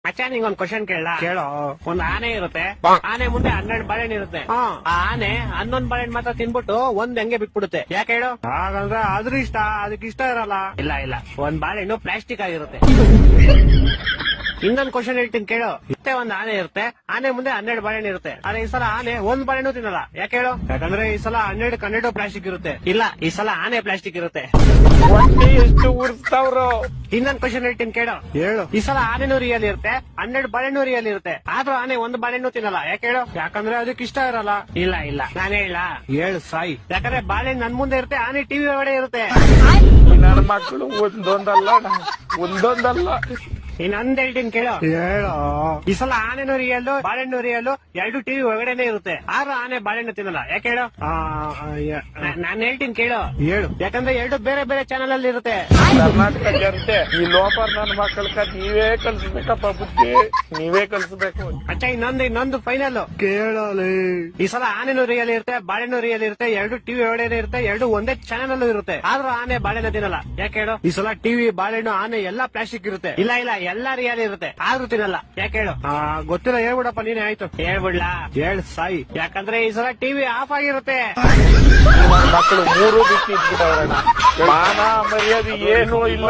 ಅಚ್ಚಾ ನಿಂಗೊಂದ್ question ಕೇಳ ಕೇಳೋ. ಒಂದ್ ಆನೆ ಇರುತ್ತೆ, ಆನೆ ಮುಂದೆ 12 ಬಾಳೆಹಣ್ಣು ಇರುತ್ತೆ. ಆ ಆನೆ 11 ಬಾಳೆಹಣ್ಣು ಮಾತ್ರ ತಿನ್ಬಿಟ್ಟು ಒಂದ್ ಹಂಗೆ ಬಿಟ್ಬಿಡುತ್ತೆ. ಯಾಕೆ ಹೇಳು? ಹಾಗಂದ್ರೆ ಆದ್ರೂ ಇಷ್ಟ, ಅದಕ್ಕೆ ಇಷ್ಟ ಇರಲ್ಲ. ಇಲ್ಲ ಒಂದ್ ಬಾಳೆಹಣ್ಣು ಪ್ಲಾಸ್ಟಿಕ್ ಆಗಿರುತ್ತೆ. ಇನ್ನೊಂದ್ ಕ್ವಶನ್ ಹೇಳ್ತೀನಿ ಕೇಳು. ಮತ್ತೆ ಒಂದ್ ಆನೆ ಇರುತ್ತೆ, ಆನೆ ಮುಂದೆ 12 ಬಾಳೆಹಣ್ಣು ಇರುತ್ತೆ. ಆದ್ರೆ ಈ ಸಲ ಆನೆ ಒಂದ್ ಬಾಳೆಹಣ್ಣು ತಿನ್ನಲ್ಲ. ಯಾಕೆ ಹೇಳು? ಯಾಕಂದ್ರೆ ಈ ಸಲ 12 ಪ್ಲಾಸ್ಟಿಕ್ ಇರುತ್ತೆ. ಇಲ್ಲ, ಈ ಸಲ ಆನೆ ಪ್ಲಾಸ್ಟಿಕ್ ಇರುತ್ತೆ. ಹೊಟ್ಟೆ ಎಷ್ಟು ಉರ್ಸ್ತಾವ್ರು. ಇನ್ನೊಂದ್ ಕ್ವಶನ್ ಹೇಳ್ತೀನಿ ಕೇಳು. ಹೇಳು. ಈ ಸಲ ಆನೆನೂ ರಿಯಲ್ ಇರುತ್ತೆ, 12 ಬಾಳೆಹಣ್ಣು ರಿಯಲ್ ಇರುತ್ತೆ. ಆದ್ರೂ ಆನೆ ಒಂದ್ ಬಾಳೆಹಣ್ಣು ತಿನ್ನಲ್ಲ. ಯಾಕೆ ಹೇಳು? ಯಾಕಂದ್ರೆ ಅದಕ್ಕೆ ಇಷ್ಟ ಇರಲ್ಲ. ಇಲ್ಲ ನಾನು ಹೇಳ. ಹೇಳು ಸಾಯಿ. ಯಾಕಂದ್ರೆ ಬಾಳೆಹಣ್ಣು ನನ್ ಮುಂದೆ ಇರುತ್ತೆ, ಆನೆ ಟಿವಿ ಒಳಗಡೆ ಇರುತ್ತೆ. ನನ್ನ ಮಕ್ಕಳು ಒಂದೊಂದಲ್ಲ ಇನ್ನೊಂದ್ ಹೇಳ್ತೀನಿ ಕೇಳು. ಹೇಳೋ. ಈ ಸಲ ಆನೆನೂ ರಿಯಲ್, ಬಾಳೆಹಣ್ಣು ರಿಯಲ್, 2 ಟಿವಿ ಒಳಗಡೆನೆ ಇರುತ್ತೆ. ಆದ್ರೂ ಆನೆ ಬಾಳೆಹಣ್ಣು ತಿನ್ನಲ್ಲ. ಯಾಕೆ ಹೇಳು? ನಾನ್ ಹೇಳ್ತೀನಿ ಕೇಳು. ಹೇಳು. ಯಾಕಂದ್ರೆ 2 ಬೇರೆ ಬೇರೆ ಚಾನಲ್ ಅಲ್ಲಿ ಇರುತ್ತೆ. ಕರ್ನಾಟಕ ಜನತೆ ಈ ಲೋಪರ್ ನನ್ನ ಮಕ್ಕಳ ನೀವೇ ಕಲ್ಸ್ಬೇಕಪ್ಪ, ಬುದ್ಧಿ ನೀವೇ ಕಲ್ಸ್ಬೇಕು. ಅಚ್ಚ ಇನ್ನೊಂದು ಫೈನಲ್ ಕೇಳಲಿ. ಈ ಸಲ ಆನೆನೂ ರಿಯಲ್ ಇರುತ್ತೆ, ಬಾಳೆಹಣ್ಣು ರಿಯಲ್ ಇರುತ್ತೆ, 2 ಟಿವಿ ಒಳಗಡೆ ಇರುತ್ತೆ, 2 ಒಂದೇ ಚಾನಲ್ ಅಲ್ಲೂ ಇರುತ್ತೆ. ಆದ್ರೂ ಆನೆ ಬಾಳೆಹಣ್ಣು ತಿನ್ನಲ್ಲ. ಯಾಕೆ ಹೇಳು? ಈ ಸಲ ಟಿವಿ, ಬಾಳೆಹಣ್ಣು, ಆನೆ ಎಲ್ಲಾ ಪ್ಲಾಸ್ಟಿಕ್ ಇರುತ್ತೆ. ಇಲ್ಲ ಎಲ್ಲ ರಿಯಲ್ ಇರುತ್ತೆ, ಆದ್ರೂ ತಿನ್ನಲ್ಲ. ಯಾಕೆ ಹೇಳು? ಗೊತ್ತಿಲ್ಲ, ಹೇಳ್ಬಿಡಪ್ಪ ನೀನೇ. ಆಯ್ತು ಹೇಳ್ಬಿಡ್ಲಾ? ಹೇಳ್ ಸಾಯಿ. ಯಾಕಂದ್ರೆ ಈ ಸಲ ಟಿವಿ ಆಫ್ ಆಗಿರುತ್ತೆ. ಮಕ್ಕಳು 3 ಬಿಟ್ಟು ಇಟ್ಬಿಟ್ಟವ್ರಣ್ಣ. ಮಾನ ಮರ್ಯಾದೆ ಏನೂ ಇಲ್ಲ.